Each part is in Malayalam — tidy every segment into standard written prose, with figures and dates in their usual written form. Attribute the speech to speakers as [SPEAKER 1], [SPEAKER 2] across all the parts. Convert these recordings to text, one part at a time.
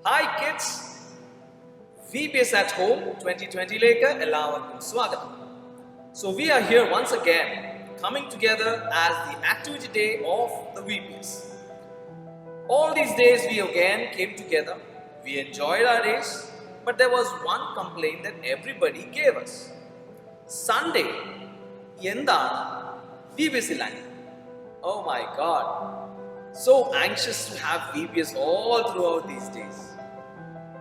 [SPEAKER 1] Hi kids, VBS at Home 2020-ലേക്ക് എല്ലാവർക്കും സ്വാഗതം. So we are here once again, coming together as the activity day of the VBS. All these days we again came together, we enjoyed our days, but there was one complaint that everybody gave us. Sunday, എന്താണ് VBS ഇല്ലാഞ്ഞത്? Oh my God, so anxious to have VBS all throughout these days.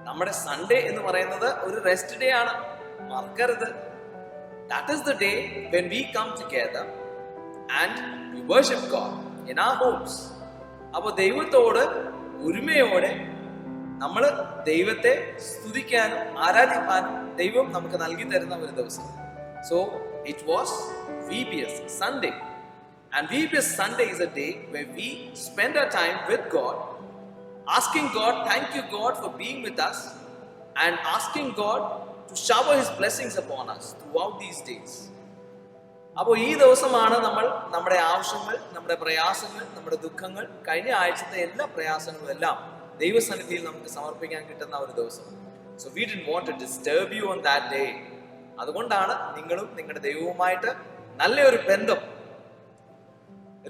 [SPEAKER 1] നമ്മുടെ സൺഡേ എന്ന് പറയുന്നത് ഒരു റെസ്റ്റ് ഡേ ആണ്, മറക്കരുത്. That is the day when we come together and we worship God in our homes. അപ്പോൾ ദൈവത്തോട് ഒരുമയോടെ നമ്മൾ ദൈവത്തെ സ്തുതിക്കാനും ആരാധിക്കാനും ദൈവം നമുക്ക് നൽകി തരുന്ന ഒരു ദിവസം. So it was VBS Sunday. And VBS Sunday is a day where we spend our time with God, asking God, thank you God for being with us, and asking God to shower His blessings upon us throughout these days. അപ്പോൾ ഈ ദിവസമാണ് നമ്മൾ നമ്മുടെ ആവശ്യങ്ങൾ, നമ്മുടെ പ്രയാസങ്ങൾ, നമ്മുടെ ദുഃഖങ്ങൾ, കഴിഞ്ഞ ആഴ്ചത്തെ എല്ലാ പ്രയാസങ്ങളും എല്ലാം ദൈവസന്നിധിയിൽ നമുക്ക് സമർപ്പിക്കാൻ കിട്ടുന്ന ഒരു ദിവസം. So we didn't want to disturb you on that day. അതുകൊണ്ടാണ് നിങ്ങളും നിങ്ങളുടെ ദൈവവുമായിട്ട് നല്ലൊരു ബന്ധം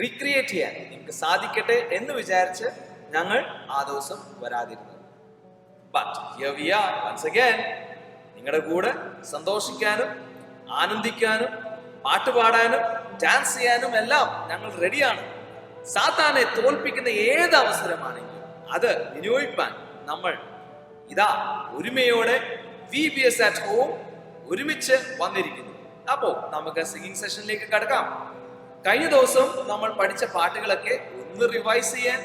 [SPEAKER 1] റീക്രിയേറ്റ് ചെയ്യാൻ നിങ്ങൾക്ക് സാധിക്കട്ടെ എന്ന് വിചാരിച്ച് ഞങ്ങൾ ആ ദിവസം വരാതിരുന്നത്. But here we are once again, നിങ്ങളുടെ കൂടെ സന്തോഷിക്കാനും ആനന്ദിക്കാനും പാട്ടുപാടാനും ഡാൻസ് ചെയ്യാനും എല്ലാം ഞങ്ങൾ റെഡിയാണ്. സാത്താനെ തോൽപ്പിക്കുന്ന ഏത് അവസരമാണെങ്കിലും അത് വിനിയോഗിക്കാൻ നമ്മൾ ഇതാ ഒരുമയോടെ VBS at Home ഒരുമിച്ച് വന്നിരിക്കുന്നു. അപ്പോൾ നമുക്ക് സിംഗിങ് സെഷനിലേക്ക് കടക്കാം. കഴിഞ്ഞ ദിവസം നമ്മൾ പഠിച്ച പാട്ടുകളൊക്കെ ഒന്ന് റിവൈസ് ചെയ്യാൻ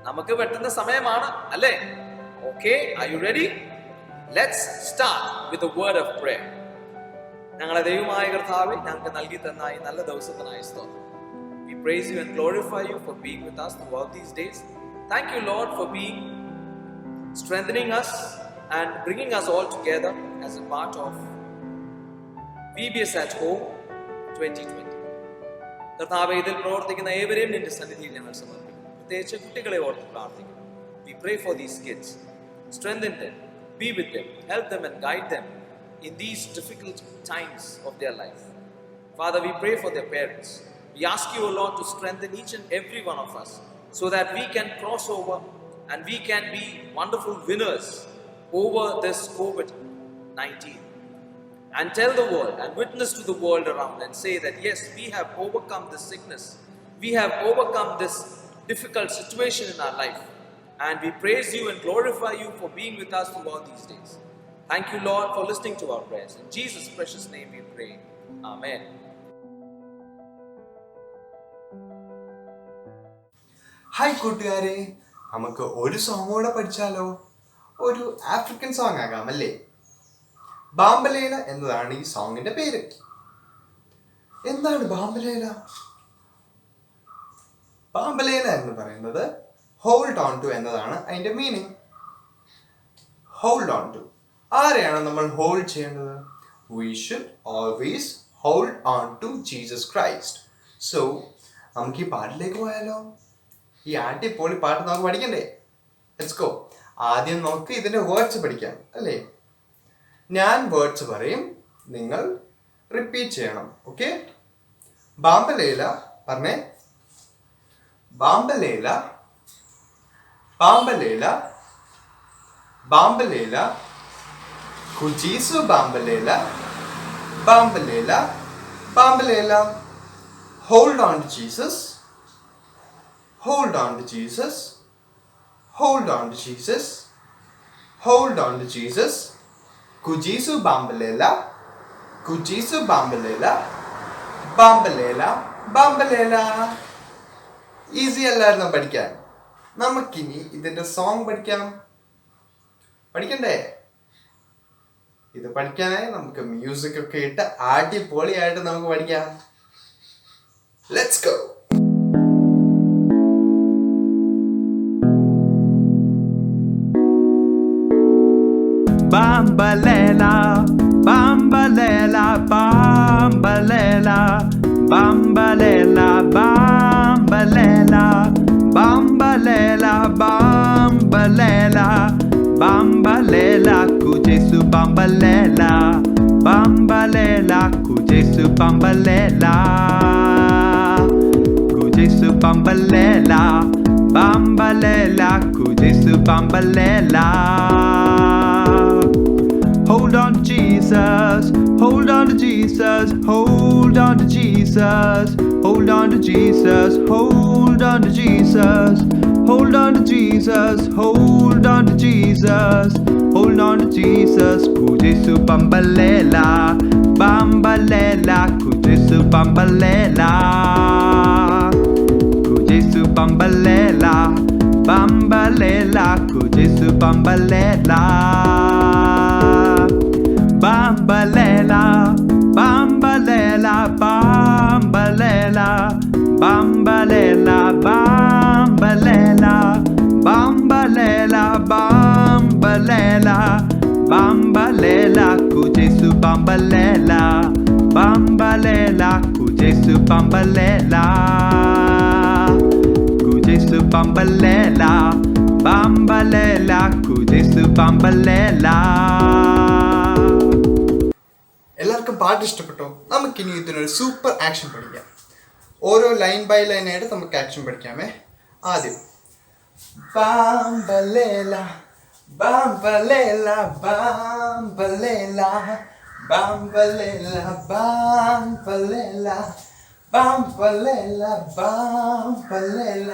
[SPEAKER 1] നമുക്ക് പറ്റുന്ന സമയമാണ് അല്ലേ? Okay, are you ready? Let's start with a word of prayer. ഞങ്ങളെ ദൈവമായ കർത്താവേ, ഞങ്ങൾക്ക് നൽകി തന്ന ഈ നല്ല ദിവസത്തിനായി സ്തോത്രം. We praise you and glorify you for being with us throughout these days. Thank you Lord for being strengthening us and bringing us all together as a part of VBS at Home 2020. കർത്താവേ, ഇതിൽ പ്രവർത്തിക്കുന്ന ഏവരെയും നിന്റെ സന്നിധിയിൽ ഞങ്ങൾ സമർപ്പിക്കുന്നു. പ്രത്യേകിച്ച് കുട്ടികളെ ഓർത്ത് പ്രാർത്ഥിക്കുന്നു. We pray for these kids. Strengthen them, be with them, help them and guide them in these difficult times of their life. Father, we pray for their parents. We ask you, O Lord, to strengthen each and every one of us so that we can cross over and we can be wonderful winners over this COVID-19. And tell the world and witness to the world around and say that yes, we have overcome this sickness. We have overcome this difficult situation in our life. And we praise you and glorify you for being with us throughout these days. Thank you Lord for listening to our prayers. In Jesus' precious name we pray. Amen.
[SPEAKER 2] Hi കൂട്ടുകാരെ, നമുക്ക് ഒരു സോങ് കൂടെ പഠിച്ചാലോ? ഒരു ആഫ്രിക്കൻ സോങ് ആകാം അല്ലേ? ബാംബലേല എന്നതാണ് ഈ സോങ്ങിന്റെ പേര്. എന്താണ് ബാംബലേല? ബാംബലേല എന്ന് പറയുന്നത് ഹോൾഡ് ഓൺ ടു എന്നതാണ് അതിന്റെ മീനിങ്. ഹോൾഡ് ഓൺ ടു, ആരെയാണ് നമ്മൾ ഹോൾഡ് ചെയ്യേണ്ടത്? We should always hold on to Jesus Christ. So നമുക്ക് ഈ പാട്ടിലേക്ക് പോയാലോ? ഈ അടിപൊളി പാട്ട് നമുക്ക് പഠിക്കണ്ടേ? Let's go. ആദ്യം നമുക്ക് ഇതിന്റെ വേർഡ്സ് പഠിക്കാം അല്ലേ? ഞാൻ വേർഡ്സ് പറയും, നിങ്ങൾ റിപ്പീറ്റ് ചെയ്യണം. ഓക്കെ? ബാംബലേല പറഞ്ഞേ. ബാംബലേല, ബാംബലേല, ബാംബലേല, കുജീസു ബാംബലേല, ബാംബലേല, ബാംബലേല. Hold on to Jesus, hold on to Jesus, hold on to Jesus, hold on to Jesus. Kujisu Bambalela, Kujisu Bambalela, Bambalela, Bambalela. Easy അല്ലായിരുന്നു പഠിക്കാൻ. നമുക്കിനി ഇതിന്റെ സോങ് പഠിക്കണ്ടേ? ഇത് പഠിക്കാനായി നമുക്ക് മ്യൂസിക് ഒക്കെ ഇട്ട് അടിപൊളിയായിട്ട് നമുക്ക് പഠിക്കാം. Let's go.
[SPEAKER 3] Bambalela, bambalela, bambalela, bambalela, bambalela, bambalela, bambalela, Bambalela, Kujesu Bambalela, Bambalela, Kujesu Bambalela, Kujesu Bambalela, Bambalela, Kujesu Bambalela. Hold on to Jesus, hold on to Jesus, hold on to Jesus, hold on to Jesus, hold on to Jesus, hold on to Jesus, hold on to Jesus, hold on to Jesus. Kujesu Bambalela, Bambalela, Kujesu Bambalela, Kujesu Bambalela, Bambalela, Kujesu Bambalela. Bambalela, Bambalela, Bambalela, Bambalela, Bambalela, Bambalela, Bambalela, Bambalela, Kujesu Bambalela, Bambalela, Kujesu Bambalela, Kujesu Bambalela, Bambalela, Kujesu Bambalela.
[SPEAKER 2] എല്ലാവർക്കും പാട്ട് ഇഷ്ടപ്പെട്ടോ? നമുക്കിനി ഇതിനൊരു സൂപ്പർ ആക്ഷൻ പഠിക്കാം. ഓരോ ലൈൻ ബൈ ലൈൻ ആയിട്ട് നമുക്ക് ആക്ഷൻ പഠിക്കാമേ. ആദ്യം ബാംബലേല ബാംബലേല ബാംബലേല ബാംബലേല ബാംബലേല ബാംബലേല ബാംബലേല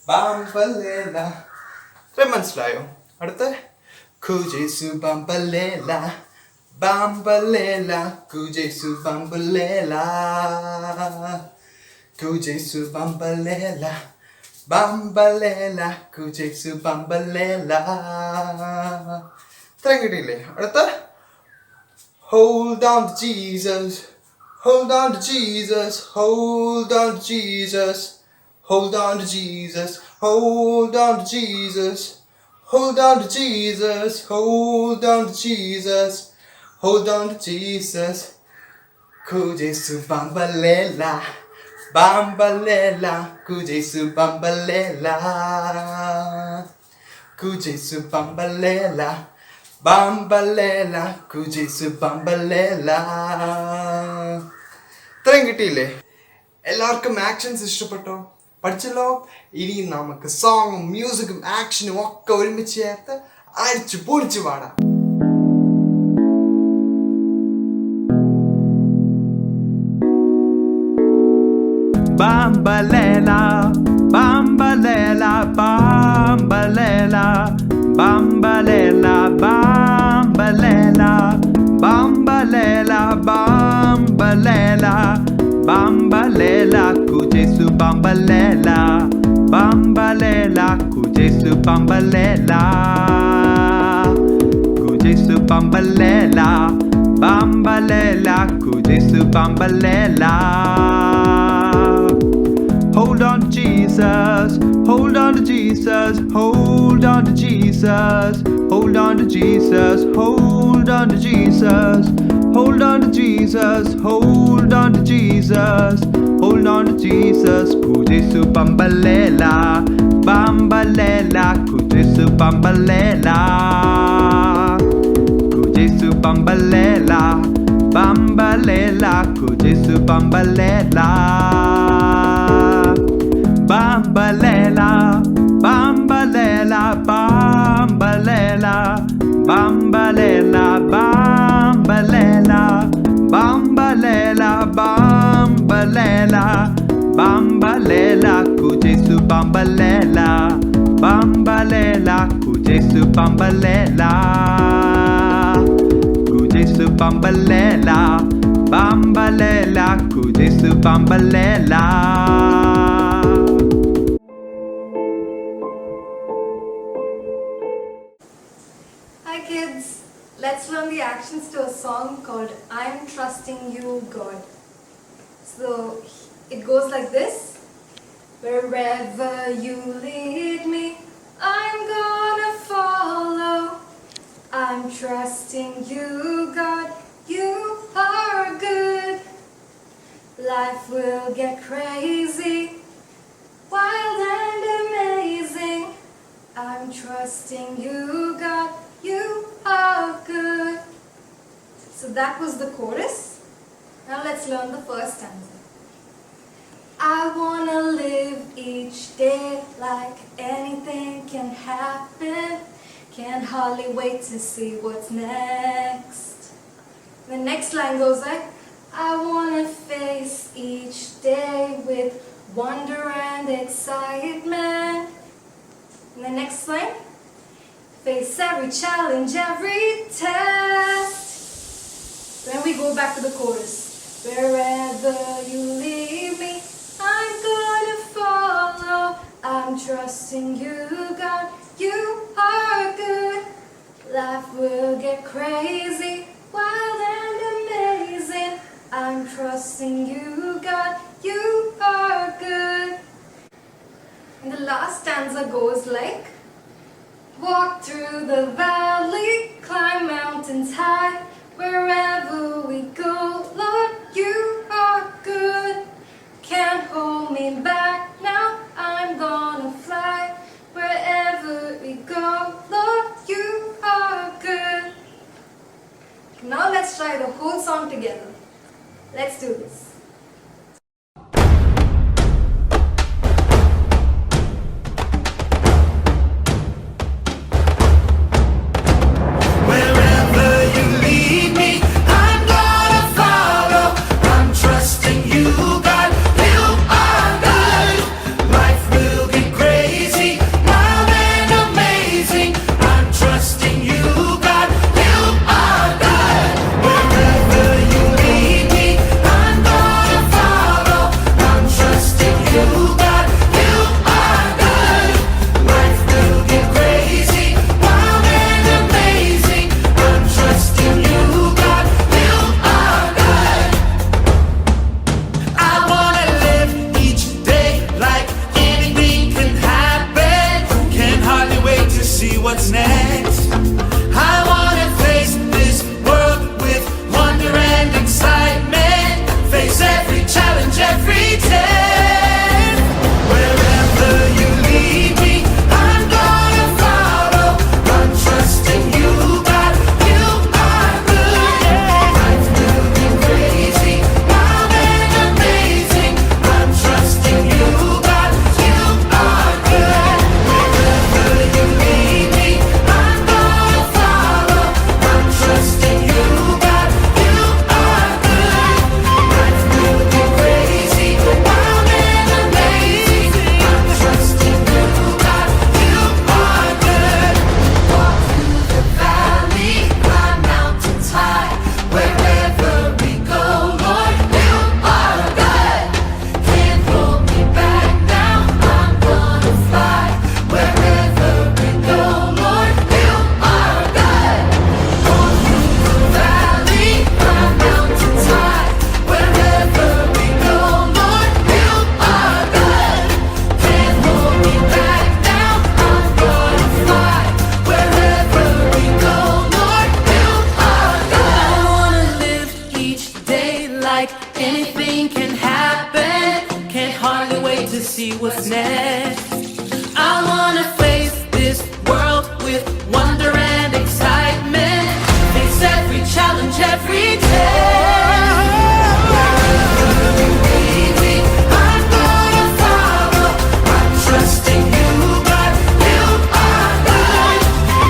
[SPEAKER 2] ബാംബലേല. ഇത്രയും മനസ്സിലായോ? അടുത്ത കുജേസു ബാംബലേല Bambalela, Kujesu Bambalela, Kujesu Bambalela, Bambalela, Kujesu Bambalela. ഇത്രയും കിട്ടിയില്ലേ? അടുത്ത Hold on to Jesus, hold on to Jesus, hold on to Jesus, hold on to Jesus, hold on to Jesus, hold on to Jesus, hold on to Jesus. Hold on to Jesus. Kujesu Bambalela, Bambalela, Kujesu Bambalela, Kujesu Bambalela, Bambalela, Kujesu Bambalela. ഇത്രയും കിട്ടിയില്ലേ? എല്ലാവർക്കും ആക്ഷൻസ് ഇഷ്ടപ്പെട്ടോ? പഠിച്ചല്ലോ? ഇനി നമുക്ക് സോങ്ങും മ്യൂസിക്കും ആക്ഷനും ഒക്കെ ഒരുമിച്ച് ചേർത്ത് അടിച്ചു പൊളിച്ചു പാടാം.
[SPEAKER 3] Bambalela, Bambalela, Bambalela, Bambalela, Bambalela, Bambalela, Bambalela, Bambalela, Kujesu Bambalela, Bambalela, Kujesu Bambalela, Kujesu Bambalela, Bambalela, Kujesu Bambalela. Hold on to Jesus, hold on to Jesus, hold on to Jesus, hold on to Jesus, hold on to Jesus, hold on to Jesus, hold on to Jesus, hold on to Jesus. Kujesu Bambalela, Bambalela, Kujesu Bambalela, Kujesu Bambalela, Bambalela, Kujesu Bambalela. Bambalela, Bambalela, Bambalela, Bambalela, Bambalela, Bambalela, Bambalela, Bambalela, Kujesu Bambalela, Bambalela, Kujesu Bambalela, Kujesu Bambalela, Bambalela, Kujesu Bambalela.
[SPEAKER 4] Hi kids, let's learn the actions to a song called I'm Trusting You, God. So it goes like this. Wherever you lead me, I'm gonna follow. I'm trusting you, God, you are good. Life will get crazy, wild and amazing. I'm trusting trusting you, God, you are good. So that was the chorus. Now let's learn the first stanza. I wanna live each day like anything can happen. Can't hardly wait to see what's next. The next line goes like, I wanna face each day with wonder and excitement. And the next line, face every challenge, every test. Then we go back to the chorus. Wherever you lead me, I'm gonna follow. I'm trusting you, God, you are good. Life will get crazy, wild and amazing. I'm trusting you, God, you are good. And the last stanza goes like, walk through the valley, climb mountains high. Wherever we go, Lord, you are good. Can't hold me back now, I'm gonna fly. Wherever we go, Lord, you are good. Now let's try the whole song together. Let's do this.
[SPEAKER 5] Wherever you lead me, I'm gonna follow. I'm trusting you, God, you are good. Life will get crazy, wild and amazing. I'm trusting you, God, you are good. Wherever you lead me, I'm gonna follow. I'm trusting you, God, you are good. Life will get crazy, wild and amazing. I'm trusting you, God, you are good. I wanna live each day like anything can happen. Can't hardly wait to see what's next. I wanna face this world with wonder and excitement. Face every challenge, every test. Wherever you lead me, I'm gonna follow. I'm trusting you, God, you are good. Life will be crazy, wild and amazing. I'm trusting you, God, you are good. Wherever you lead me, I'm gonna follow. I'm trusting you, God, you are good. Life will be crazy, wild and amazing. I'm trusting you, God, you are good. Walk through the valley, climb mountains high. Wherever we go, Lord, you are good. Can't hold me back now, I'm gonna fly. Wherever we go, Lord, you are good. Walk through the valley, climb mountains high. Wherever we go, Lord, you are good. Can't hold me back now, I'm gonna fly. Wherever we go, Lord, you are good. I wanna live each day like anything can happen. Can't hardly wait to see what's next. I wanna face this world with wonder and excitement. Face every challenge, every test. Wherever you lead me, I'm gonna follow. I'm trusting you, God, you are good.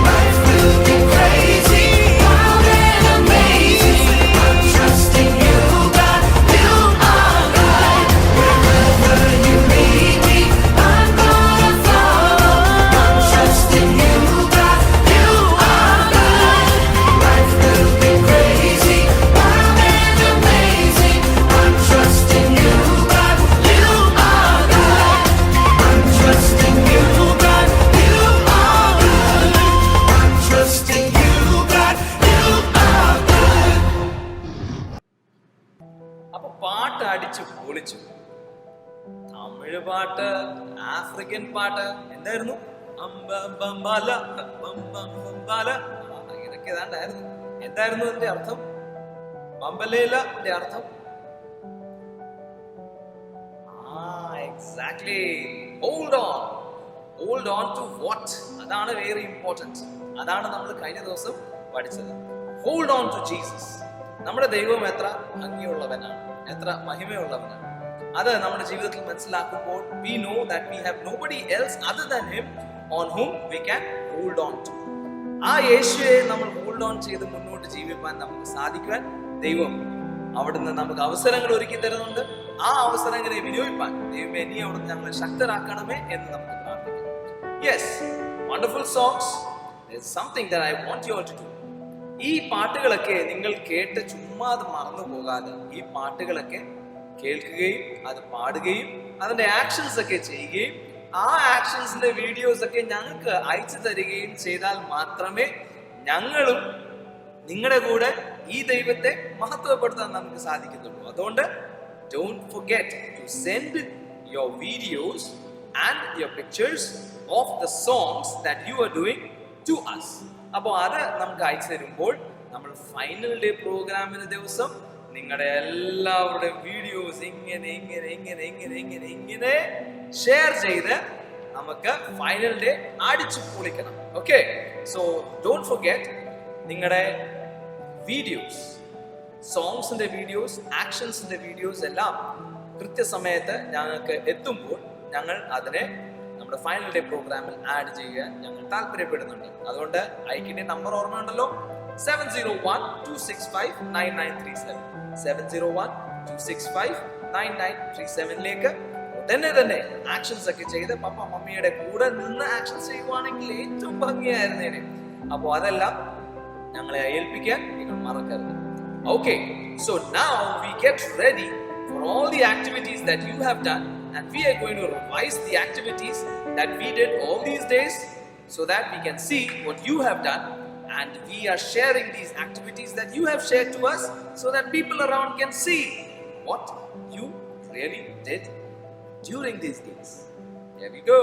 [SPEAKER 5] Life will be crazy, wild and amazing. I'm trusting you, God, you are good. Wherever you lead me, I'm gonna follow. I'm trusting you, God, you are good. Life will be crazy, wild and amazing. I'm trusting you, God, you are good. I'm trusting you, God, you are good. I'm trusting you, God, you are good.
[SPEAKER 1] അപ്പൊ പാട്ട് അടിച്ചു പൊളിച്ചു. തമിഴ് പാട്ട്, ആഫ്രിക്കൻ പാട്ട്, എന്തായിരുന്നു? അമ്പമ്പല, അമ്പമ്പല. ഇതൊക്കെ ഏതാണ്ടായിരുന്നു. എന്തായിരുന്നു അതിന്റെ അർത്ഥം? ബമ്പലേലന്റെ അർത്ഥം? Exactly. Hold on. Hold on to what? അതാണ് വെരി ഇമ്പോർട്ടൻറ്റ്. അതാണ് നമ്മൾ കഴിഞ്ഞ ദിവസം പഠിച്ചത്. Hold on to Jesus. നമ്മുടെ ദൈവം എത്ര ഭംഗിയുള്ളവനാണ്, എത്ര മഹിമയുള്ളവനാണ്. അത് നമ്മുടെ ജീവിതത്തിൽ മനസ്സിലാക്കുമ്പോൾ we know that we have nobody else other than him on whom we can hold on to. ആ യേശുവെ നമ്മൾ ഹോൾഡ് ഓൺ ചെയ്ത് മുന്നോട്ട് ജീവിക്കാൻ നമുക്ക് സാധിക്കുവാൻ ദൈവം അവിടുന്ന് നമുക്ക് അവസരങ്ങൾ ഒരുക്കി തരുന്നുണ്ട്. ആ അവസരങ്ങളെ വിനിയോഗിക്കാൻ ദൈവമേ നീ അവിടുന്ന് ഞങ്ങളെ ശക്തരാക്കണമേ എന്ന് നമുക്ക് പ്രാർത്ഥിക്കാം. Yes, wonderful songs. There's something that I want you all to do. ഈ പാട്ടുകളൊക്കെ നിങ്ങൾ കേട്ട് ചുമ്മാ അത് മറന്നു പോകാതെ ഈ പാട്ടുകളൊക്കെ കേൾക്കുകയും അത് പാടുകയും അതിന്റെ ആക്ഷൻസ് ഒക്കെ ചെയ്യുകയും ആ ആക്ഷൻസിന്റെ വീഡിയോസ് ഒക്കെ ഞങ്ങൾക്ക് അയച്ചു തരികയും ചെയ്താൽ മാത്രമേ ഞങ്ങളും നിങ്ങളുടെ കൂടെ ഈ ദൈവത്തെ മഹത്വപ്പെടുത്താൻ നമുക്ക് സാധിക്കുന്നുള്ളൂ. അതുകൊണ്ട് don't forget to send your videos and your pictures of the songs that you are doing to us. അപ്പോൾ അത് നമുക്ക് അയച്ചു തരുമ്പോൾ നമ്മൾ ഫൈനൽ ഡേ പ്രോഗ്രാമിന് ദിവസം നിങ്ങളുടെ എല്ലാവരുടെയും വീഡിയോസ് ഇങ്ങനെ ഷെയർ ചെയ്ത് നമുക്ക് ഫൈനൽ ഡേ അടിച്ചു പൊളിക്കണം. ഓക്കെ, സോ ഡോണ്ട് ഫർഗെറ്റ് നിങ്ങളുടെ വീഡിയോസ്, സോങ്സിന്റെ വീഡിയോസ്, ആക്ഷൻസിന്റെ വീഡിയോസ് എല്ലാം കൃത്യസമയത്ത് ഞങ്ങൾക്ക് എത്തുമ്പോൾ ഞങ്ങൾ അതിനെ നമ്മുടെ ഫൈനൽ ഡേ പ്രോഗ്രാമിൽ ആഡ് ചെയ്യാൻ ഞങ്ങൾ താല്പര്യപ്പെടുന്നുണ്ട്. അതുകൊണ്ട് അയക്കിന്റെ നമ്പർ ഓർമ്മയുണ്ടല്ലോ, 701-265-9937 701-265-9937 തന്നെ ആക്ഷൻസ് ഒക്കെ ചെയ്ത് പപ്പ മമ്മിയുടെ കൂടെ നിന്ന് ആക്ഷൻസ് ചെയ്യുവാണെങ്കിൽ ഏറ്റവും ഭംഗിയായിരുന്നേനെ. അപ്പോൾ അതെല്ലാം ഞങ്ങളെ ഏൽപ്പിക്കാൻ നിങ്ങൾ മറക്കരുത്. Okay, so now we get ready for all the activities that you have done, and we are going to revise the activities that we did all these days so that we can see what you have done, and we are sharing these activities that you have shared to us so that people around can see what you really did during these days. Here we go.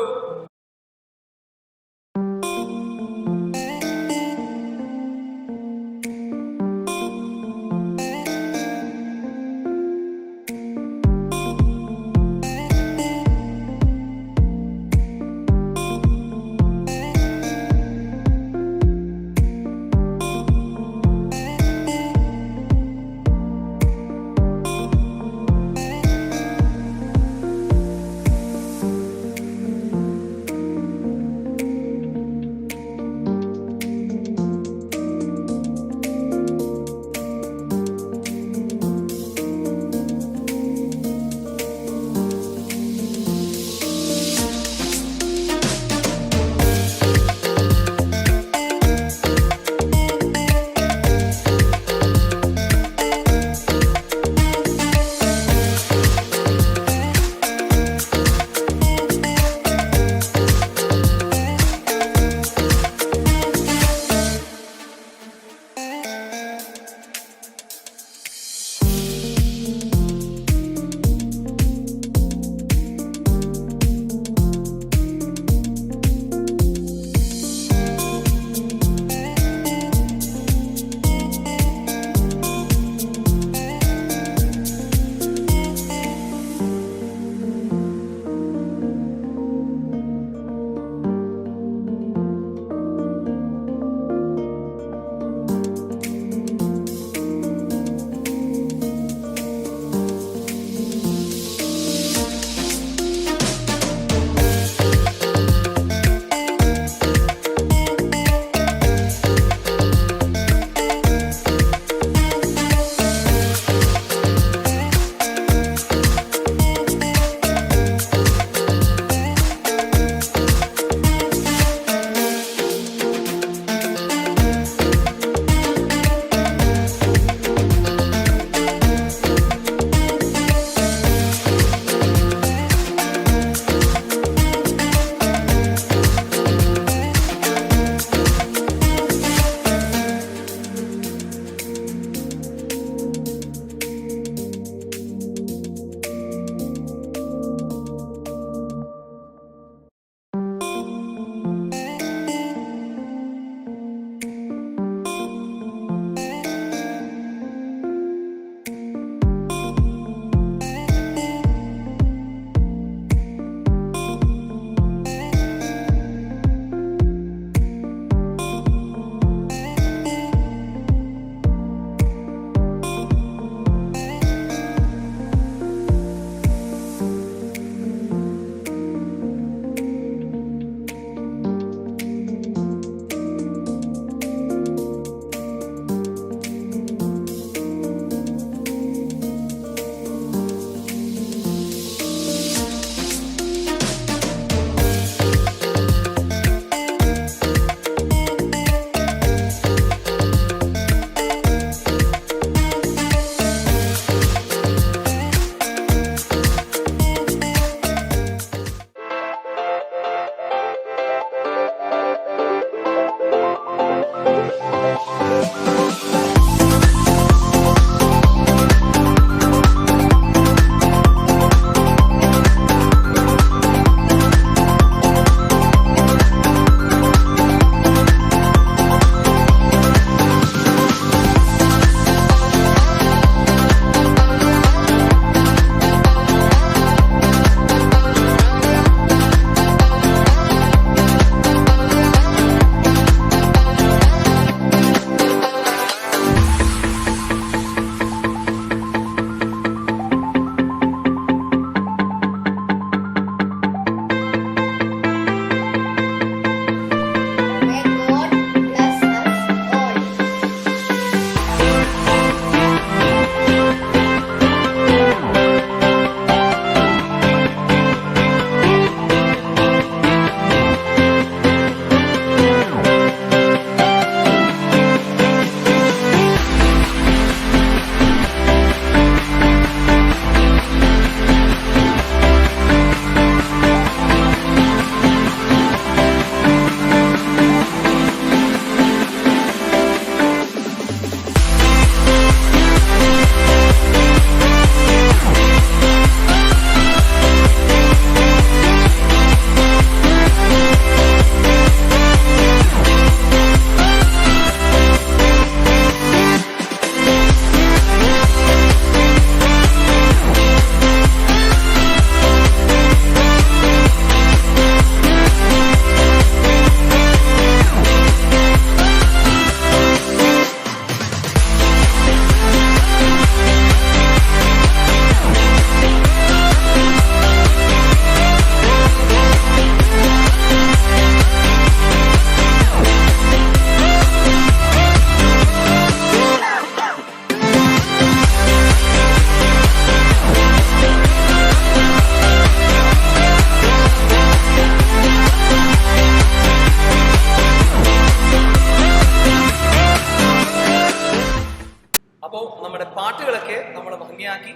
[SPEAKER 1] പാട്ടുകളൊക്കെ നമ്മൾ ഭംഗിയാക്കി.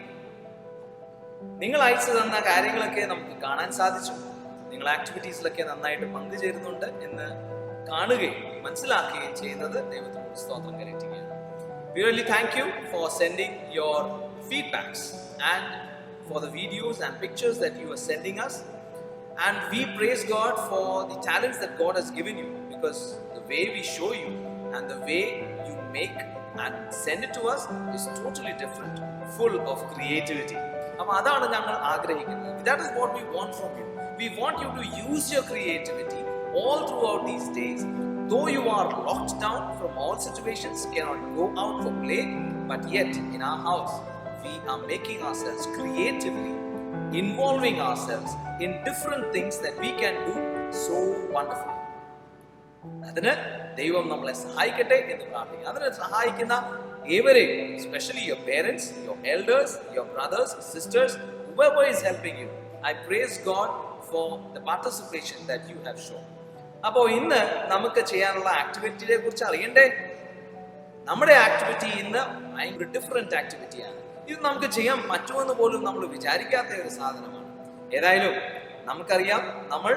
[SPEAKER 1] നിങ്ങൾ അയച്ചു തന്ന കാര്യങ്ങളൊക്കെ നമുക്ക് കാണാൻ സാധിച്ചു. നിങ്ങൾ ആക്ടിവിറ്റീസിലൊക്കെ നന്നായിട്ട് പങ്കുചേരുന്നുണ്ട് എന്ന് കാണുകയും മനസ്സിലാക്കുകയും ചെയ്യുന്നത് ദൈവത്തിനോട് സ്തോത്രം കരയറ്റുകയാണ്. We really thank you for sending your feedbacks and for the videos and pictures that you are sending us. And we praise God for the talents that God has given you, because the way we show you and the way you make and send it to us is totally different, full of creativity. അപ്പോൾ അതാണ് ഞങ്ങൾ ആഗ്രഹിക്കുന്നത്. That is what we want from you. We want you to use your creativity all throughout these days. Though you are locked down from all situations, cannot go out for play, but yet in our house we are making ourselves creatively, involving ourselves in different things that we can do so wonderfully. അതിന് ദൈവം നമ്മളെ സഹായിക്കട്ടെ എന്ന് പ്രാർത്ഥിക്കുക. അതിനെ സഹായിക്കുന്ന ഏവരെയും, especially your parents, your elders, your brothers, sisters, whoever is helping you, I praise God for the participation that you have shown. അപ്പോൾ ഇന്ന് നമുക്ക് ചെയ്യാനുള്ള ആക്ടിവിറ്റിയെ കുറിച്ച് അറിയണ്ടേ? നമ്മുടെ ആക്ടിവിറ്റി ഇന്ന് ഭയങ്കര ഡിഫറെന്റ് ആക്ടിവിറ്റിയാണ്. ഇത് നമുക്ക് ചെയ്യാൻ പറ്റുമെന്ന് പോലും നമ്മൾ വിചാരിക്കാത്ത ഒരു സാധനമാണ്. ഏതായാലും നമുക്കറിയാം, നമ്മൾ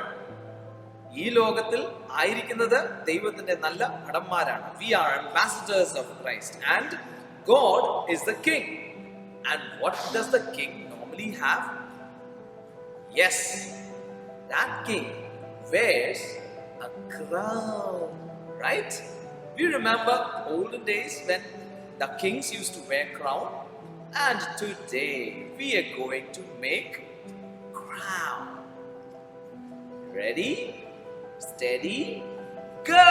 [SPEAKER 1] ഈ ലോകത്തിൽ ആയിരിക്കുന്നത് ദൈവത്തിന്റെ നല്ല ഭടന്മാരാണ്. We are ambassadors of Christ and God is the king. And what does the king normally have? Yes, that king wears a crown, right? We remember olden days when the kings used to wear crown, and today we are going to make crown. Ready? Steady, go!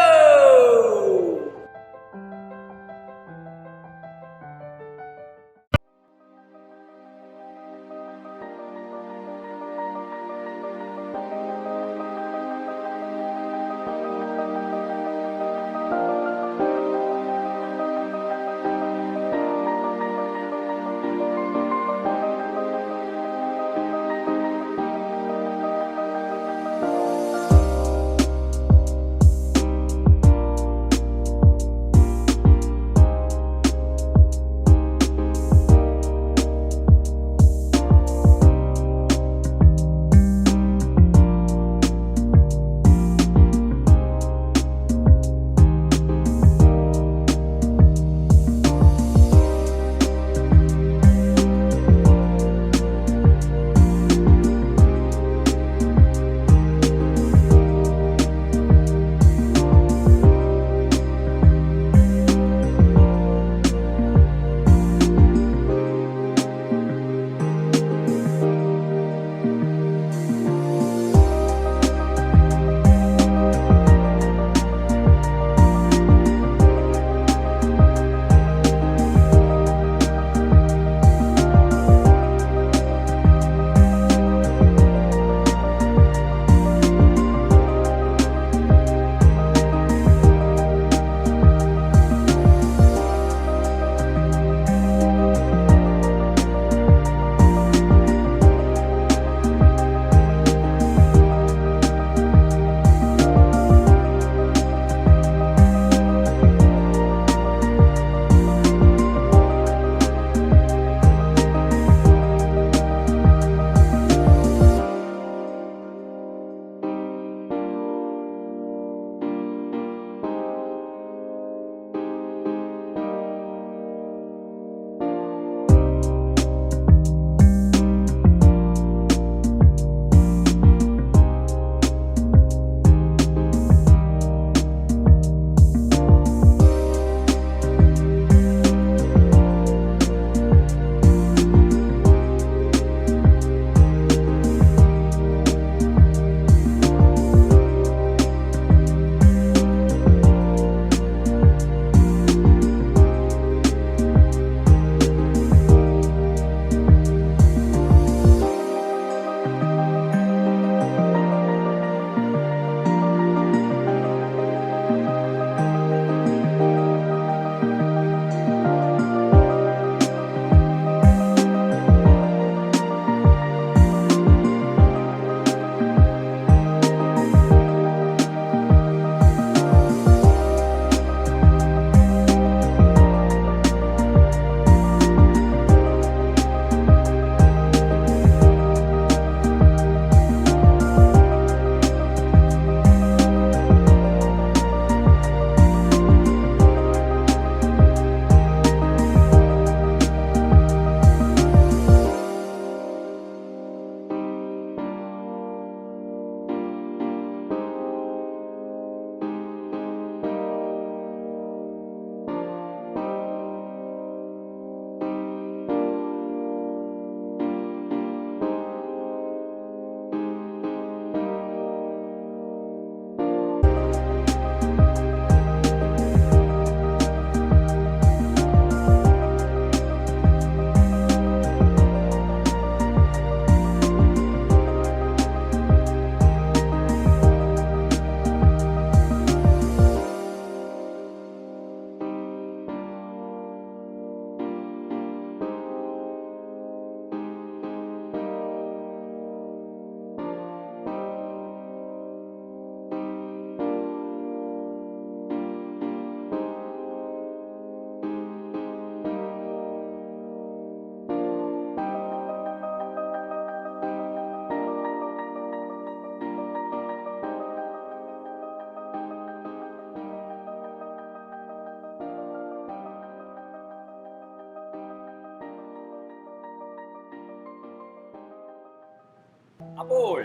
[SPEAKER 1] അപ്പോൾ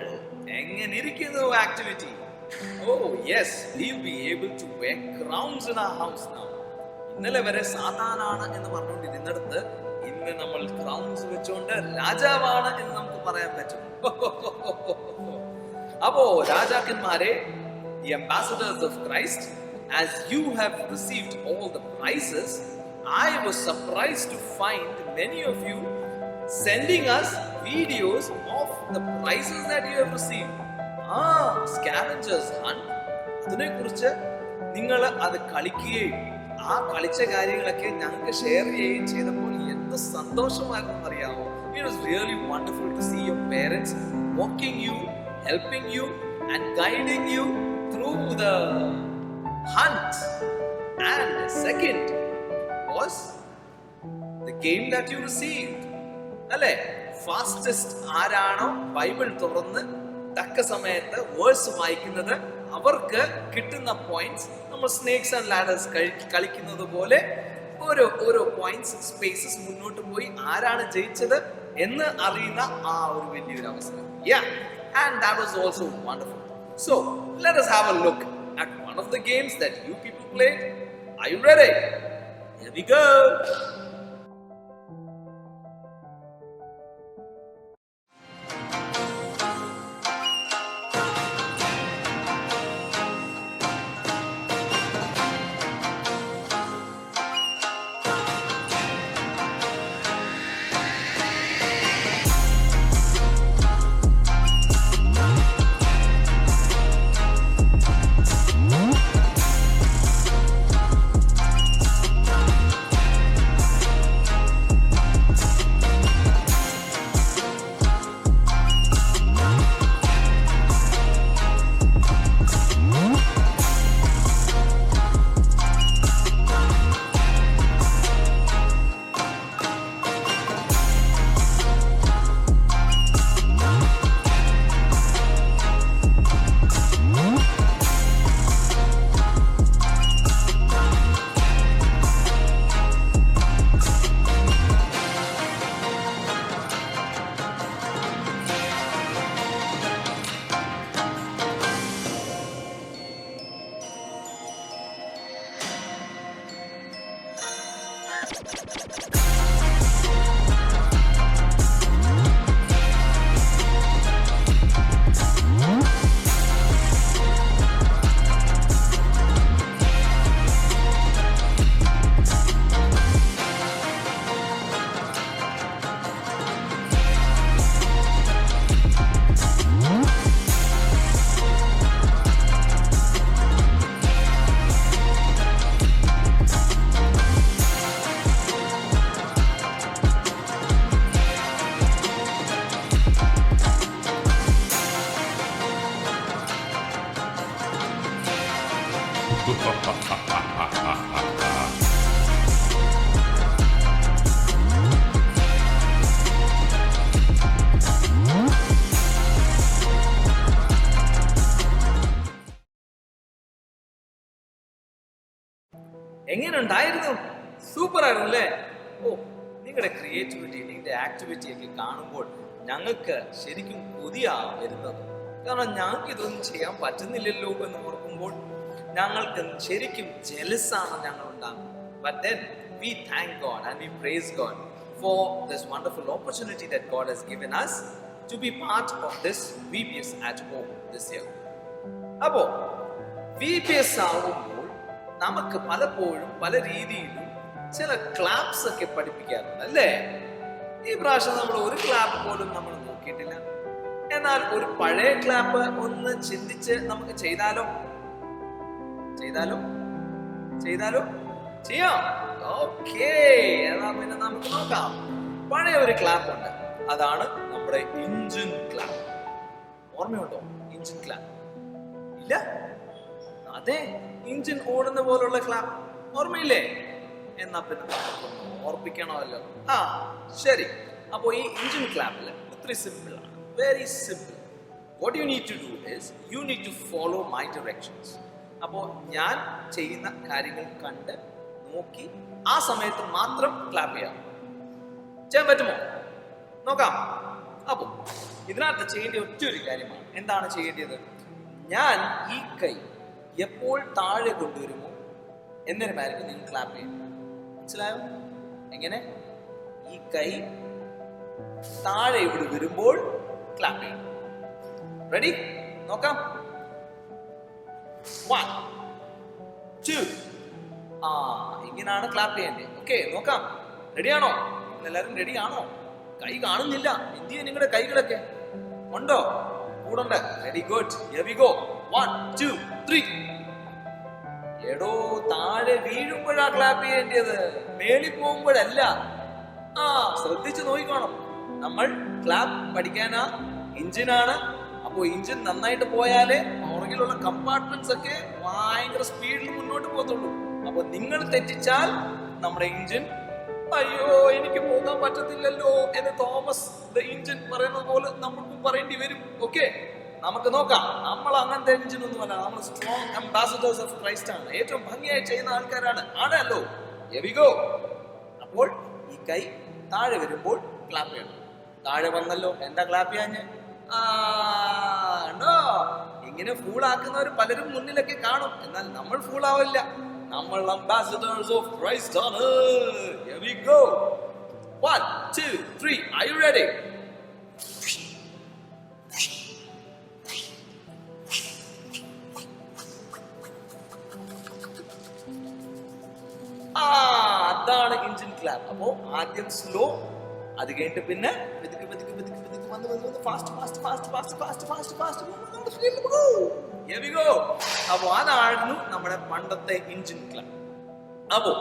[SPEAKER 1] എങ്ങനെ ഇരിക്കുന്നു activity? Oh yes, we will be able to wear crowns in our house now. ഇന്നലെ വരെ സാധാരണാണ് എന്ന് പറഞ്ഞുകൊണ്ടിരുന്നിടത്ത് ഇന്ന് നമ്മൾ ക്രൗൺസ് വെച്ചുകൊണ്ട് രാജാവാണ് എന്ന് നമുക്ക് പറയാൻ പറ്റും. അപ്പോ രാജാക്കന്മാരെ, the ambassadors of Christ, as you have received all the prizes, I was surprised to find many of you sending us videos of the prizes that you have received. Scavengers hunt, അതിനെക്കുറിച്ച് നിങ്ങൾ അത് കളിക്കുകയും ആ കളിച്ച കാര്യങ്ങളൊക്കെ ഞങ്ങൾക്ക് ഷെയർ ചെയ്യുകയും ചെയ്തപ്പോൾ എന്ത് സന്തോഷമായിരുന്നു അറിയാമോ? It was really wonderful to see your parents walking you, helping you and guiding you through the hunt. And second was the game that you received. അല്ലേ? ഫാസ്റ്റസ്റ്റ് ആരാണോ ബൈബിൾ തുറന്ന് തക്ക സമയത്ത് വേഴ്സ് വായിക്കുന്നത് അവർക്ക് കിട്ടുന്ന പോയിന്റ്സ്. നമ്മൾ സ്നേക്സ് ആൻഡ് ലാഡേഴ്സ് കളിക്കുന്നത് പോലെ ഓരോ പോയിന്റ്സ് സ്പേസസ് മുന്നോട്ട് പോയി ആരാണ് ജയിച്ചത് എന്ന് അറിയുന്ന ആ ഒരു വലിയൊരു അവസരം. And that was also wonderful. So let us have a look at one of the games that you people played. Are you ready? Here we go. എങ്ങനെ ഉണ്ടായിരുന്നു? സൂപ്പർ ആയിരുന്നു അല്ലേ? ഓ, നിങ്ങളുടെ ക്രിയേറ്റിവിറ്റി, നിങ്ങളുടെ ആക്ടിവിറ്റി ഒക്കെ കാണുമ്പോൾ ഞങ്ങൾക്ക് ശരിക്കും കൊതിയാ വരുന്നത്. കാരണം ഞങ്ങൾക്ക് ഇതൊന്നും ചെയ്യാൻ പറ്റുന്നില്ലല്ലോ എന്ന് ഓർക്കുമ്പോൾ ഞങ്ങൾക്ക് ശരിക്കും ജെലസാണ് ഞങ്ങൾ ഉണ്ടാകുന്നത്. But then we thank God and we praise God for this wonderful opportunity that God has given us to be part of this VBS at home this year. അപ്പോൾ VBS ആവുമ്പോൾ നമുക്ക് പലപ്പോഴും പല രീതിയിലും ചില ക്ലാപ്സ് ഒക്കെ പഠിപ്പിക്കാറുണ്ട് അല്ലേ? ഈ പ്രാവശ്യം നമ്മൾ ഒരു ക്ലാപ്പ് പോലും നമ്മൾ നോക്കിയിട്ടില്ല. എന്നാൽ ഒരു പഴയ ക്ലാപ്പ് ഒന്ന് ചിന്തിച്ച് നമുക്ക് ചെയ്താലോ? ചെയ്യാം. ഓക്കേ, എന്നാ പിന്നെ നമുക്ക് നോക്കാം. പഴയ ഒരു ക്ലാപ്പ് ഉണ്ട്, അതാണ് നമ്മുടെ ഇഞ്ചിൻ ക്ലാപ്പ്. ഓർമ്മയുണ്ടോ ഇഞ്ചിൻ ക്ലാപ്പ്? ഇല്ല? അതെ, ഇഞ്ചിൻ ഓടുന്ന പോലുള്ള ക്ലാപ്പ് ഓർമ്മയില്ലേ? എന്നാ പിന്നെ നമുക്കൊന്ന് ഓർപ്പിക്കണമല്ലോ. ശരി. അപ്പോ ഈ ഇഞ്ചിൻ ക്ലാപ്പിൽ ഒത്തിരി സിമ്പിൾ ആണ്, very simple. What you need to do is you need to follow my directions. അപ്പോൾ ഞാൻ ചെയ്യുന്ന കാര്യങ്ങൾ കണ്ട് നോക്കി ആ സമയത്ത് മാത്രം ക്ലാപ്പ് ചെയ്യാം. ചെയ്യാൻ പറ്റുമോ? നോക്കാം. അപ്പോൾ ഇതിനകത്ത് ചെയ്യേണ്ട ഒറ്റൊരു കാര്യമാണ്. എന്താണ് ചെയ്യേണ്ടത്? ഞാൻ ഈ കൈ എപ്പോൾ താഴെ കൊണ്ടുവരുമോ എന്നൊരുമായിരിക്കും നിങ്ങൾ ക്ലാപ്പ് ചെയ്യും. മനസ്സിലായോ? എങ്ങനെ? ഈ കൈ താഴെ ഇവിടെ വരുമ്പോൾ ക്ലാപ്പ് ചെയ്യും. റെഡി? നോക്കാം. 1 2. ഇങ്ങനെയാണ് ക്ലാപ്പ് ചെയ്യേണ്ടത്. ഓക്കെ, നോക്കാം. റെഡിയാണോ? എല്ലാവരും റെഡി ആണോ? കൈ കാണുന്നില്ല. എന്ത് ചെയ്യും നിങ്ങളുടെ കൈകളൊക്കെ? ഉണ്ടോ? കൂടുണ്ട്. Ready, good. Here we go. 1 2 3. എടോ, താഴെ വീഴുമ്പോഴാ ക്ലാപ്പ് ചെയ്യേണ്ടത്, മേളിൽ പോകുമ്പോഴല്ല. ശ്രദ്ധിച്ചു നോക്കിക്കോണം. നമ്മൾ ക്ലാപ്പ് പഠിക്കാനാ എഞ്ചിനാണ്. അപ്പോൾ എഞ്ചിൻ നന്നായിട്ട് പോയാലേ പുറകിലുള്ള കമ്പാർട്ട്മെന്റ്സ് ഒക്കെ ഭയങ്കര സ്പീഡിൽ മുന്നോട്ട് പോകത്തുള്ളൂ. അപ്പൊ നിങ്ങൾ തെറ്റിച്ചാൽ നമ്മുടെ എഞ്ചിൻ അയ്യോ എനിക്ക് പോകാൻ പറ്റത്തില്ലല്ലോ എന്ന് തോമസ് ദ എഞ്ചിൻ പറയുന്നത് പോലെ നമ്മൾക്കും പറയേണ്ടി വരും. ഓക്കെ, നമുക്ക് നോക്കാം. നമ്മൾ അങ്ങനത്തെ എഞ്ചിൻ ഒന്നുമല്ല. നമ്മൾ സ്ട്രോങ് അംബാസഡേഴ്സ് ഓഫ് ക്രൈസ്റ്റ് ആണ്. ഏറ്റവും ഭംഗിയായി ചെയ്യുന്ന ആൾക്കാരാണ്. ആണല്ലോ. Here we go. അപ്പോൾ ഈ കൈ താഴെ വരുമ്പോൾ ക്ലാപ്പ് ചെയ്യണം. താഴെ വന്നല്ലോ, എന്താ ക്ലാപ്പ് ചെയ്യാഞ്ഞ്? ഉണ്ടോ? ഇങ്ങനെ ഫൂൾ ആക്കുന്നവർ പലരും മുന്നിലൊക്കെ കാണും. എന്നാൽ നമ്മൾ ഫൂൾ ആവില്ല. നമ്മൾ അംബാസഡേഴ്സ് ഓഫ് ക്രൈസ്റ്റ് ആണ്. Here we go. 1 2 3. Are you ready? അതാണ് എഞ്ചിൻ ക്ലാപ്പ്. അപ്പോ ആദ്യം സ്ലോ, അത് കഴിഞ്ഞിട്ട് പിന്നെ പതുക്കെ പതുക്കെ പതുക്കെ പതുക്കെ വന്ന് fast fast fast fast fast fast fast. Here we go. അപ്പോ അതായിരുന്നു നമ്മുടെ പണ്ടത്തെ എഞ്ചിൻ ക്ലാപ്പ്. അപ്പോ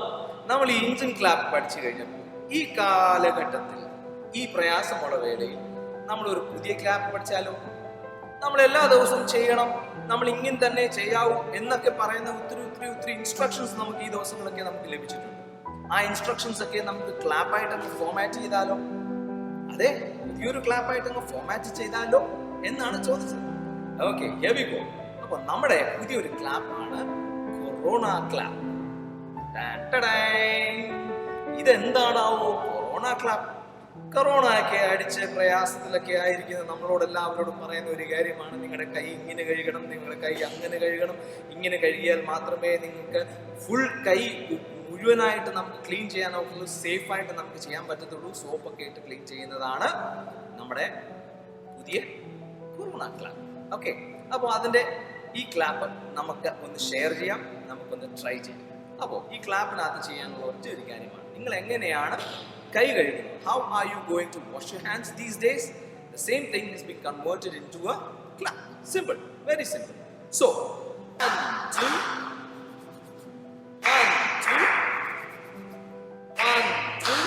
[SPEAKER 1] നമ്മൾ ഈ എഞ്ചിൻ ക്ലാപ്പ് പഠിച്ചു കഴിഞ്ഞപ്പോൾ ഈ കാലഘട്ടത്തിൽ ഈ പ്രയാസമുള്ള വേളയിൽ നമ്മളൊരു പുതിയ ക്ലാപ്പ് പഠിച്ചാലോ? നമ്മൾ എല്ലാ ദിവസവും ചെയ്യണം, നമ്മൾ ഇങ്ങനെ തന്നെ ചെയ്യാവൂ എന്നൊക്കെ പറയുന്ന ഒത്തിരി ഇൻസ്ട്രക്ഷൻസ് നമുക്ക് ഈ ദിവസങ്ങളൊക്കെ നമുക്ക് ലഭിച്ചിട്ടുണ്ട്. ആ ഇൻസ്ട്രക്ഷൻസ് ഒക്കെ നമുക്ക് ക്ലാപ്പായിട്ട് അങ്ങ് ഫോമാറ്റ് ചെയ്താലോ? അതെ, പുതിയൊരു ക്ലാപ്പായിട്ട് അങ്ങ് ഫോമാറ്റ് ചെയ്താലോ എന്നാണ് ചോദിച്ചത്. Okay, here we go. അപ്പൊ നമ്മുടെ പുതിയൊരു ക്ലാപ്പാണ് കൊറോണ ക്ലാപ്പ്. ഇതെന്താണാവോ കൊറോണ ക്ലാപ്പ്? കൊറോണ ഒക്കെ അടിച്ച് പ്രയാസത്തിലൊക്കെ ആയിരിക്കുന്ന നമ്മളോടെല്ലാവരോടും പറയുന്ന ഒരു കാര്യമാണ്, നിങ്ങളുടെ കൈ ഇങ്ങനെ കഴുകണം, നിങ്ങളുടെ കൈ അങ്ങനെ കഴുകണം. ഇങ്ങനെ കഴുകിയാൽ മാത്രമേ നിങ്ങൾക്ക് ഫുൾ കൈ മുഴുവനായിട്ട് നമുക്ക് ക്ലീൻ ചെയ്യാൻ നോക്കുള്ളൂ, സേഫായിട്ട് നമുക്ക് ചെയ്യാൻ പറ്റത്തുള്ളൂ. സോപ്പൊക്കെ ഇട്ട് ക്ലീൻ ചെയ്യുന്നതാണ് നമ്മുടെ പുതിയ കൊറോണ ക്ലാപ്പ്. ഓക്കെ, അപ്പോൾ അതിൻ്റെ ഈ ക്ലാപ്പ് നമുക്ക് ഒന്ന് ഷെയർ ചെയ്യാം, നമുക്കൊന്ന് ട്രൈ ചെയ്യാം. അപ്പോൾ ഈ ക്ലാപ്പിനകത്ത് ചെയ്യാനുള്ള ഒറ്റൊരു കാര്യമാണ്, നിങ്ങൾ എങ്ങനെയാണ് കൈ കഴുകുന്നത്? How are you going to wash your hands these days? The same thing has been converted into a clap. Simple, very simple. So 1 2 1 2 1 2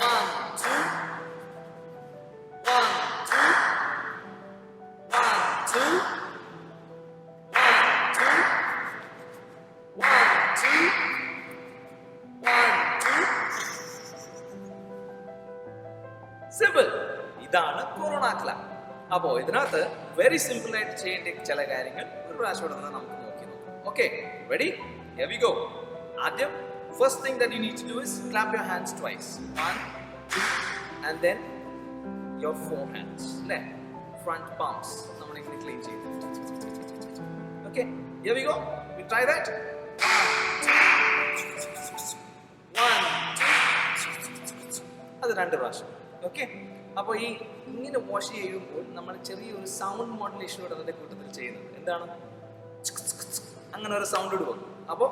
[SPEAKER 1] 1 2 1 2 1 2 simple. ഇതാണ് കൊറോണ ക്ലാപ്പ്. അപ്പോൾ ഇതിനകത്ത് വെരി സിമ്പിൾ ആയിട്ട് ചെയ്യേണ്ട ചില കാര്യങ്ങൾ ഒരു പ്രാവശ്യം തന്നെ നമുക്ക് നോക്കാം. Okay, ready? Here we go. ആദ്യം first thing that you need to do is clap your hands twice. 1 2 and then your four hands. അല്ലേ? Front palms നമ്മൾ ഇങ്ങനെ ക്ലീൻ ചെയ്യും. Okay, here we go. We try that. 1 2 അത് 2 പ്രാവശ്യം. ഓക്കെ, അപ്പോൾ ഈ ഇങ്ങനെ വാഷ് ചെയ്യുമ്പോൾ നമ്മൾ ചെറിയൊരു സൗണ്ട് മോഡുലേഷനോട് അതിൻ്റെ കൂട്ടത്തിൽ ചെയ്യുന്നത് എന്താണ്? അങ്ങനെ ഒരു സൗണ്ട് ഇടുക. അപ്പോൾ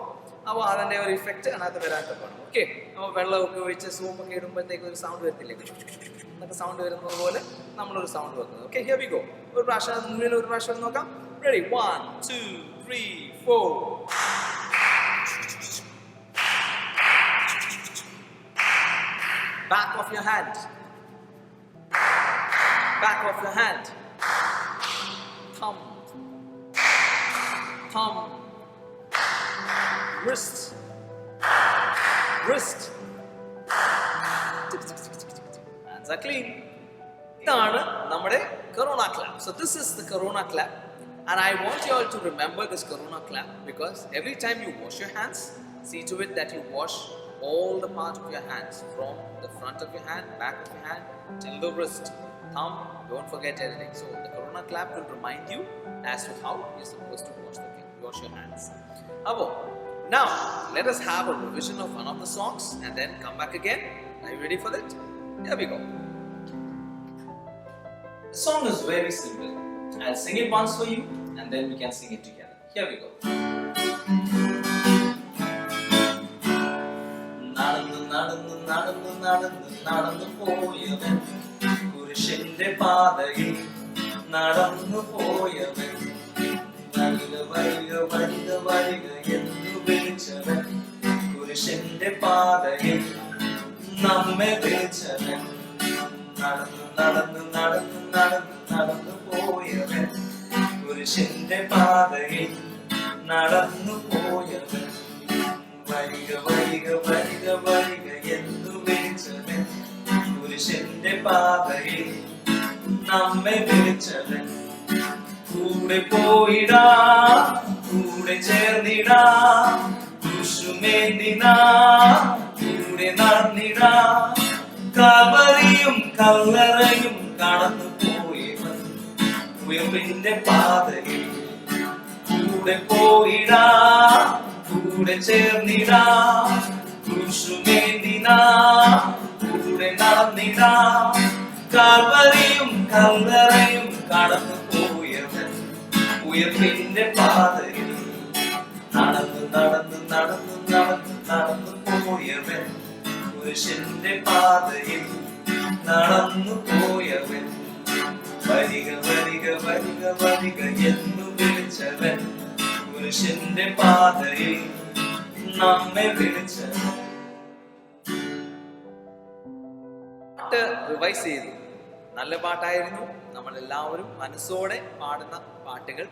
[SPEAKER 1] അതിൻ്റെ ഒരു ഇഫക്റ്റ് അതിനകത്ത് വരാത്ത വേണം. ഓക്കെ, അപ്പോൾ വെള്ളമൊക്കെ ഒഴിച്ച് സോപ്പൊക്കെ ഇടുമ്പോഴത്തേക്ക് ഒരു സൗണ്ട് വരത്തില്ലേ? എന്നൊക്കെ സൗണ്ട് വരുന്നത് പോലെ നമ്മളൊരു സൗണ്ട് വെക്കുന്നത്. Okay, here we go. ഒരു പ്രാവശ്യം മുന്നിൽ ഒരു പ്രാവശ്യം നോക്കാം. Ready? 1 2 3 4. Back of your hand. Back of your hand. Thumb. Thumb. Wrist. Wrist. Hands are clean. ഇതാണ് നമ്മുടെ corona clap. So this is the corona clap, and I want you all to remember this corona clap because every time you wash your hands, see to it that you wash all the part of your hands, from the front of your hand, back of your hand, till the wrist, thumb. Don't forget anything. So the Corona clap will remind you as to how you're supposed to wash your hands. Now let us have a revision of one of the songs and then come back again. Are you ready for that? Here we go. The song is very simple. I'll sing it once for you and then we can sing it together. Here we go. നടന്നു നടന്നു നടന്നു നടന്നു നടന്നു പോയവൻ കുരിശിന്റെ പാതയിൽ നടന്നു പോയവൻ വരിക വരിക വരിക വരിക എന്നു വിളിച്ചവൻ കുരിശിന്റെ പാതയിൽ നമ്മെ വിളിച്ചവൻ നടന്നു നടന്നു നടന്നു നടന്നു നടന്നു പോയവൻ കുരിശിന്റെ പാതയിൽ നടന്നു പോയവൻ വരിക വരിക വരിക വരിക എന്നു വിളിച്ചവൻ കുരിശിന്റെ പാതയിൽ നമ്മെ വിളിച്ചവൻ കൂടെ പോയിടാ കൂടെ ചേർന്നിടാ കുരിശുമേന്തിടാ കൂടെ നടന്നിടാ കാൽവരിയും കല്ലറയും കടന്നു പോയവൻ ഉയർപ്പിന്റെ പാതയിൽ കൂടെ പോയിടാ കൂടെ ചേർന്നിടാ കുരിശുമേന്തിടാ കൂടെ നടന്നിടാ കാൽവരിയും കല്ലറയും കടന്നു പോയവൻ ഉയർപ്പിന്റെ പാതയിൽ നടന്നു നടന്നു നടന്നു നടന്നു നടന്നു പോയവൻ കുരിശിന്റെ പാതയിൽ നടന്നു പോയവൻ വരിക വരിക വരിക വരിക എന്നു വിളിച്ചവൻ കുരിശിന്റെ പാതയിൽ നമ്മെ വിളിച്ചവൻ. പാട്ട് റിവൈസ് ചെയ്തു. നല്ല പാട്ടായിരുന്നു. നമ്മൾ എല്ലാവരും മനസ്സോടെ പാടുന്ന പാട്ടുകൾ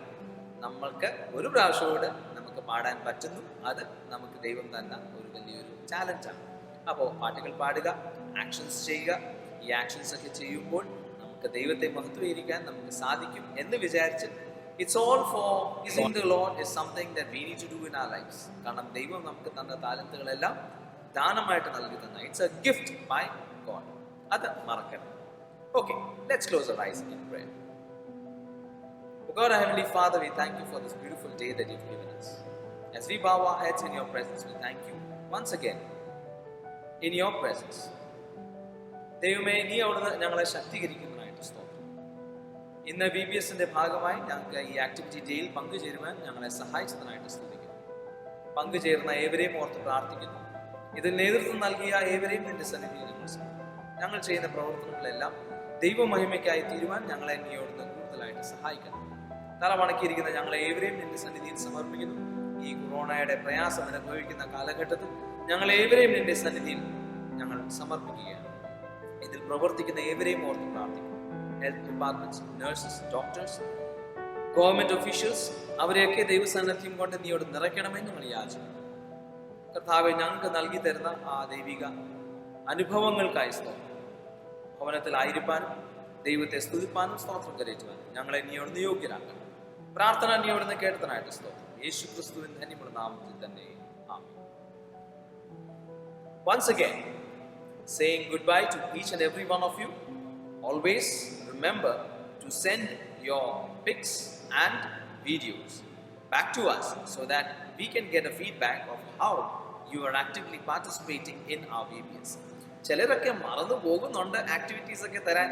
[SPEAKER 1] നമ്മൾക്ക് ഒരു പ്രാവശ്യമോട് നമുക്ക് പാടാൻ പറ്റുന്നു. അത് നമുക്ക് ദൈവം തന്ന ഒരു വലിയൊരു ചാലഞ്ചാണ്. അപ്പോൾ പാട്ടുകൾ പാടുക, ആക്ഷൻസ് ചെയ്യുക. ഈ ആക്ഷൻസ് ഒക്കെ ചെയ്യുമ്പോൾ നമുക്ക് ദൈവത്തെ മഹത്വീകരിക്കാൻ നമുക്ക് സാധിക്കും എന്ന് വിചാരിച്ച് it's all for pleasing the Lord is something that we need to do in our lives. കാരണം ദൈവം നമുക്ക് തന്ന താലന്തുകളെല്ലാം ദാനമായിട്ട് നൽകി തന്ന it's a gift by God. അത് മറക്കണം. Okay, let's close our eyes in prayer. Oh God, our Heavenly Father, we thank you for this beautiful day that you've given us. As we bow our heads in your presence, we thank you once again in your presence. ദൈവമേ, നീ അവിടുന്ന് ഞങ്ങളെ ശക്തീകരിക്കുന്നതിനായിട്ട് സ്തോത്രം. ഇന്ന് VBSന്റെ ഭാഗമായി ഞങ്ങൾക്ക് ഈ ആക്ടിവിറ്റി ഡേയിൽ പങ്കുചേരുവാൻ ഞങ്ങളെ സഹായിച്ചതിനായിട്ട് സ്തുതിക്കുന്നു. പങ്കുചേർന്ന ഏവരെയും ഓർത്ത് പ്രാർത്ഥിക്കുന്നു. ഇതിൽ നേതൃത്വം നൽകിയ ഏവരെയും നിന്റെ സന്നിധിയിൽ ഞങ്ങൾ ചെയ്യുന്ന പ്രവർത്തനങ്ങളെല്ലാം ദൈവമഹിമയ്ക്കായി തീരുവാൻ ഞങ്ങളെ നീയോടുന്ന് കൂടുതലായിട്ട് സഹായിക്കണം. തലമണക്കിയിരിക്കുന്ന ഞങ്ങളെ ഏവരെയും നിന്റെ സന്നിധിയിൽ സമർപ്പിക്കുന്നു. ഈ കൊറോണയുടെ പ്രയാസം അനുഭവിക്കുന്ന കാലഘട്ടത്തിൽ ഞങ്ങൾ ഏവരെയും നിന്റെ സന്നിധിയിൽ ഞങ്ങൾ സമർപ്പിക്കുകയാണ്. ഇതിൽ പ്രവർത്തിക്കുന്ന ഏവരെയും ഓർത്ത് പ്രാർത്ഥിക്കുന്നു. Health departments, nurses, doctors, government officials, അവരെയൊക്കെ ദൈവസാന്നിധ്യം കൊണ്ട് നീയോട് നിറയ്ക്കണമെന്ന് ഞങ്ങൾ യാചിക്കുന്നു. കർത്താവെ, ഞങ്ങൾക്ക് നൽകി തരുന്ന ആ ദൈവിക അനുഭവങ്ങൾക്കായി സ്തോത്രം. ഭവനത്തിലായിരിക്കാനും ദൈവത്തെ സ്തുതിപ്പാനും സ്തോത്രം കരയറ്റുവാനും ഞങ്ങളെ നീയോട് നിയോഗ്യരാക്കണം. പ്രാർത്ഥന നീയോടുന്ന് കേട്ടതിനായിട്ട് സ്തോത്രം. യേശു ക്രിസ്തുവിൻ ധന്യമുള്ള നാമത്തിൽ തന്നെ ആമേൻ. Once again, saying goodbye to each and every one of you. Always remember to send your pics and videos back to us so that we can get a feedback of how you are actively participating in our VBS. ചിലരൊക്കെ മറന്നു പോകുന്നുണ്ട് ആക്ടിവിറ്റീസ് ഒക്കെ തരാൻ.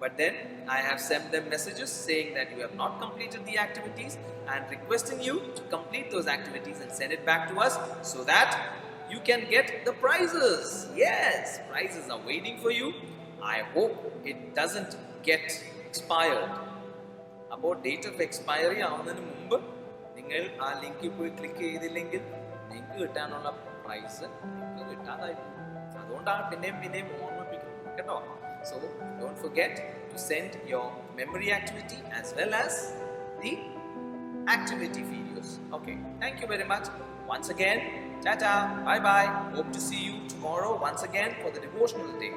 [SPEAKER 1] But then I have sent them messages saying that you have not completed the activities and requesting you to complete those activities and send it back to us so that you can get the prizes. Yes, prizes are waiting for you. I hope it doesn't get expired. അപ്പോൾ ഡേറ്റ് ഓഫ് എക്സ്പയറി ആവുന്നതിന് മുമ്പ് നിങ്ങൾ ആ ലിങ്കിൽ പോയി ക്ലിക്ക് ചെയ്തില്ലെങ്കിൽ നിങ്ങൾക്ക് കിട്ടാനുള്ള പ്രൈസ് നിങ്ങൾക്ക് കിട്ടാതായി പോകും. അതുകൊണ്ടാണ് പിന്നെയും ഓർമ്മിപ്പിക്കുന്നത് കേട്ടോ. So don't forget to send your memory activity as well as the activity videos. Okay, thank you very much. Once again, ta-ta, bye-bye. Hope to see you tomorrow once again for the devotional day.